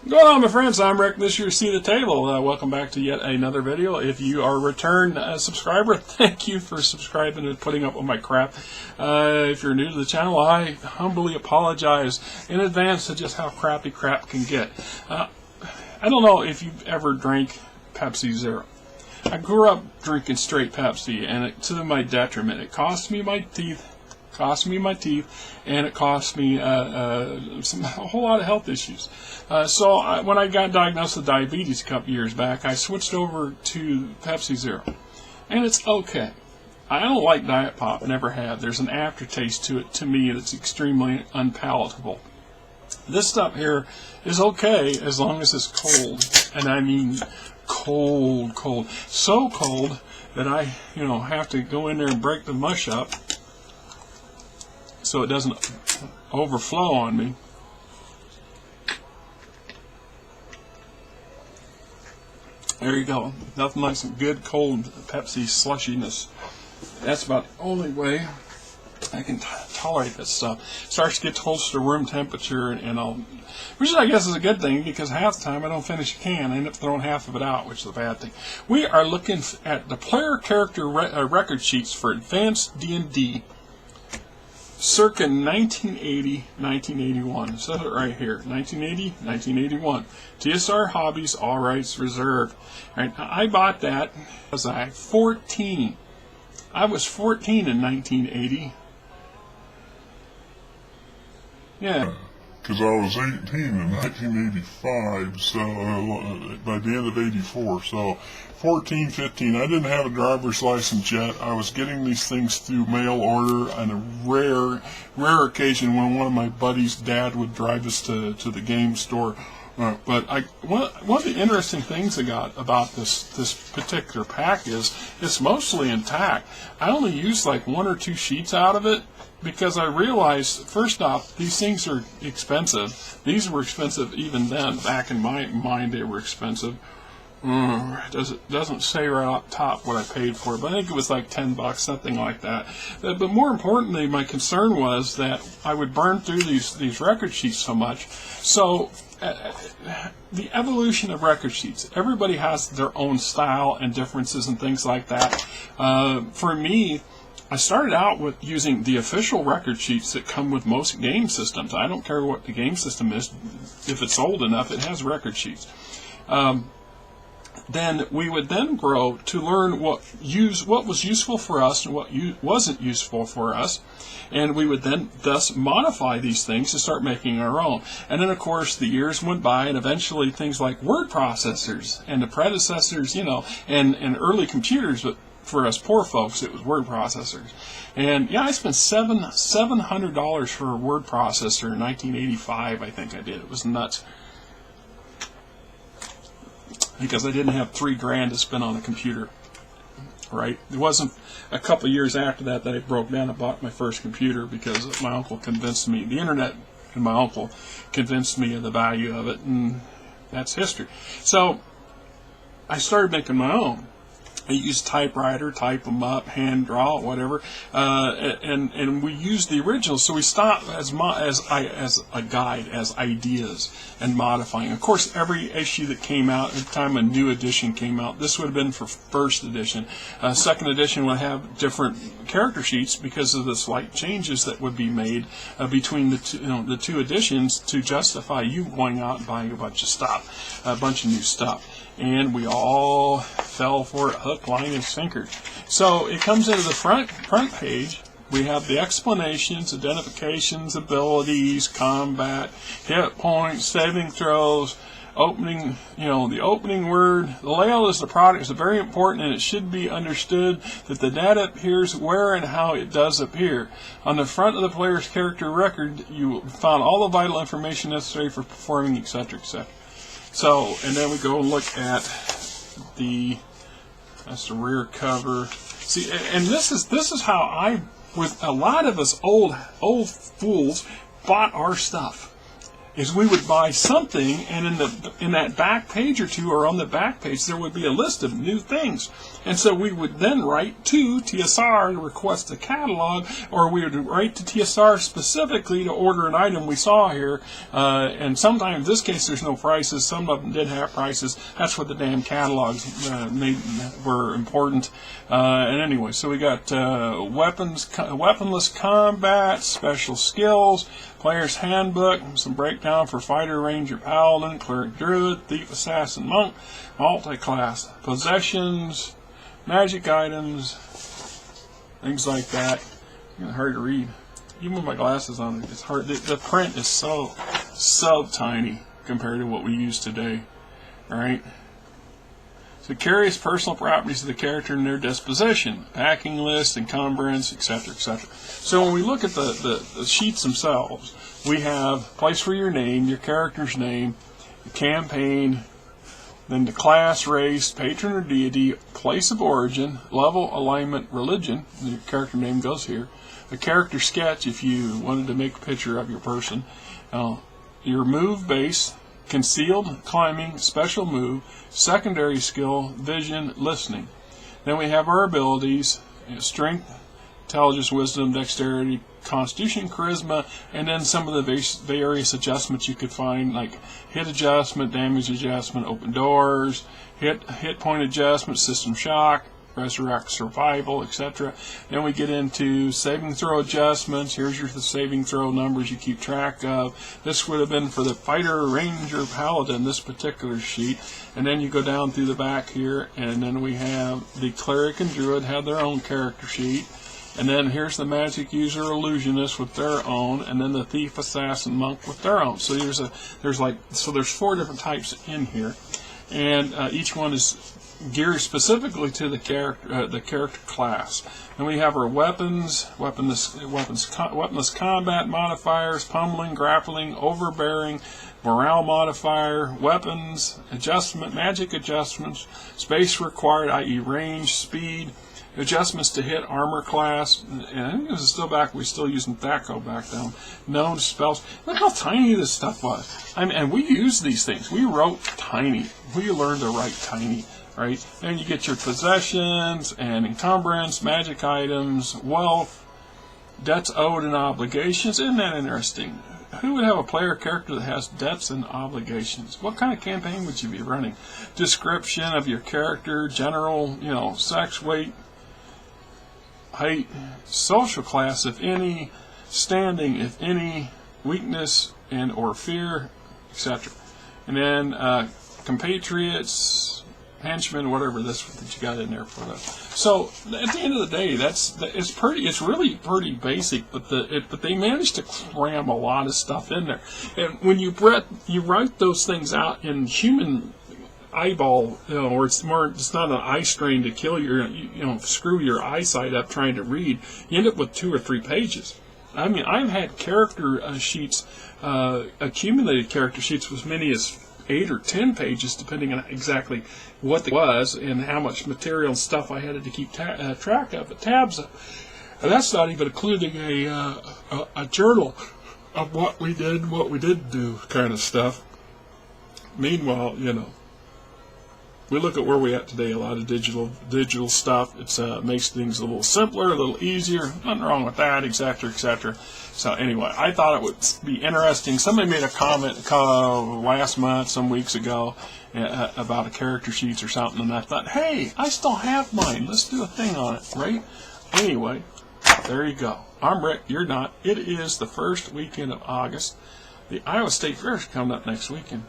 What's going on, my friends? I'm Rick. This is your Seat at the Table. Welcome back to yet another video. If you are a return subscriber, thank you for subscribing and putting up with my crap. If you're new to the channel, I humbly apologize in advance to just how crappy crap can get. I don't know if you've ever drank Pepsi Zero. I grew up drinking straight Pepsi, and to my detriment. It cost me my teeth. And it cost me a whole lot of health issues. So when I got diagnosed with diabetes a couple years back, I switched over to Pepsi Zero, and it's okay. I don't like Diet Pop, never have. There's an aftertaste to it, to me, that's extremely unpalatable. This stuff here is okay as long as it's cold, and I mean cold. So cold that I, have to go in there and break the mush up so it doesn't overflow on me. There you go. Nothing like some good cold Pepsi slushiness. That's about the only way I can tolerate this stuff. It starts to get close to room temperature, and which I guess is a good thing, because half the time I don't finish a can. I end up throwing half of it out, which is a bad thing. We are looking at the player character record sheets for advanced D&D. Circa 1980, 1981. It says it right here. 1980, 1981. TSR Hobbies, all rights reserved. Right, I bought that as I was 14. I was 14 in 1980. Yeah. Because I was 18 in 1985, so by the end of 84, so 14, 15, I didn't have a driver's license yet. I was getting these things through mail order on a rare occasion when one of my buddies' dad would drive us to the game store. But one of the interesting things I got about this particular pack is it's mostly intact. I only used like 1 or 2 sheets out of it, because I realized, first off, these things are expensive. These were expensive even then. Back in my mind, they were expensive. Doesn't say right up top what I paid for it, but I think it was like $10, something like that. But more importantly, my concern was that I would burn through these record sheets so much. So the evolution of record sheets. Everybody has their own style and differences and things like that. For me, I started out with using the official record sheets that come with most game systems. I don't care what the game system is. If it's old enough, it has record sheets. Then we would then grow to learn what was useful for us and what wasn't useful for us. And we would then thus modify these things to start making our own. And then, of course, the years went by, and eventually things like word processors and the predecessors, and early computers, but for us poor folks, it was word processors. And yeah, I spent $700 for a word processor in 1985, I think I did. It was nuts, because I didn't have $3,000 to spend on a computer. Right? It wasn't a couple years after that I broke down and bought my first computer, because my uncle convinced me, the internet and my uncle convinced me of the value of it, and that's history. So I started making my own. I used typewriter, type them up, hand draw, whatever, and we used the originals. So we stopped as a guide, as ideas, and modifying. Of course, every issue that came out, every time a new edition came out, this would have been for first edition. Second edition would have different character sheets because of the slight changes that would be made between the two editions to justify you going out and buying a bunch of stuff, a bunch of new stuff. And we all fell for it, hook, line, and sinker. So it comes into the front page. We have the explanations, identifications, abilities, combat, hit points, saving throws, opening, the opening word. The layout of the product is very important, and it should be understood that the data appears where and how it does appear. On the front of the player's character record, you found all the vital information necessary for performing, etc., etc. So, and then we go and look at that's the rear cover. See, and this is how with a lot of us old fools bought our stuff. Is we would buy something, and in the in that back page or two, or on the back page, there would be a list of new things. And so we would then write to TSR to request a catalog, or we would write to TSR specifically to order an item we saw here. And sometimes, in this case, there's no prices. Some of them did have prices. That's what the damn catalogs were important. And anyway, so we got weaponless combat, special skills, player's handbook, some breakdown for fighter, ranger, paladin, cleric, druid, thief, assassin, monk, multi-class, possessions, magic items, things like that. It's hard to read. Even with my glasses on, it's hard. The print is so tiny compared to what we use today. All right. So carries personal properties of the character and their disposition, packing list, encumbrance, etc., etc. So when we look at the sheets themselves, we have place for your name, your character's name, the campaign, then the class, race, patron or deity, place of origin, level, alignment, religion, your character name goes here, a character sketch if you wanted to make a picture of your person, your move base, concealed, climbing, special move, secondary skill, vision, listening. Then we have our abilities, strength, intelligence, wisdom, dexterity, constitution, charisma, and then some of the various adjustments you could find, like hit adjustment, damage adjustment, open doors, hit point adjustment, system shock, resurrect, survival, etc. Then we get into saving throw adjustments. Here's your saving throw numbers you keep track of. This would have been for the fighter, ranger, paladin, this particular sheet. And then you go down through the back here, and then we have the cleric and druid have their own character sheet. And then here's the magic user, illusionist with their own, and then the thief, assassin, monk with their own. So there's 4 different types in here, and each one is geared specifically to the character class. And we have our weapons, weaponless combat modifiers, pummeling, grappling, overbearing, morale modifier, weapons, adjustment, magic adjustments, space required, i.e. range, speed, adjustments to hit, armor class, and I think this is still back, we're still using THAC0 back down, known spells. Look how tiny this stuff was. And we used these things. We wrote tiny. We learned to write tiny. Right? Then you get your possessions and encumbrance, magic items, wealth, debts owed and obligations. Isn't that interesting? Who would have a player character that has debts and obligations? What kind of campaign would you be running? Description of your character, general, sex, weight, height, social class, if any, standing, if any, weakness and or fear, etc. And then compatriots, henchmen, whatever that you got in there for that. So at the end of the day, it's really pretty basic, but they managed to cram a lot of stuff in there. And when you write those things out in human eyeball, or it's not an eye strain to kill screw your eyesight up trying to read, you end up with 2 or 3 pages. I mean, I've had character sheets, accumulated character sheets with as many as 8 or 10 pages, depending on exactly what it was and how much material and stuff I had to keep track of, tabs of. And that's not even including a journal of what we did and what we didn't do kind of stuff. Meanwhile, we look at where we're at today, a lot of digital stuff. It makes things a little simpler, a little easier. Nothing wrong with that, etc., etc. So anyway, I thought it would be interesting. Somebody made a comment last month, some weeks ago, about a character sheets or something, and I thought, hey, I still have mine. Let's do a thing on it, right? Anyway, there you go. I'm Rick. You're not. It is the first weekend of August. The Iowa State Fair is coming up next weekend.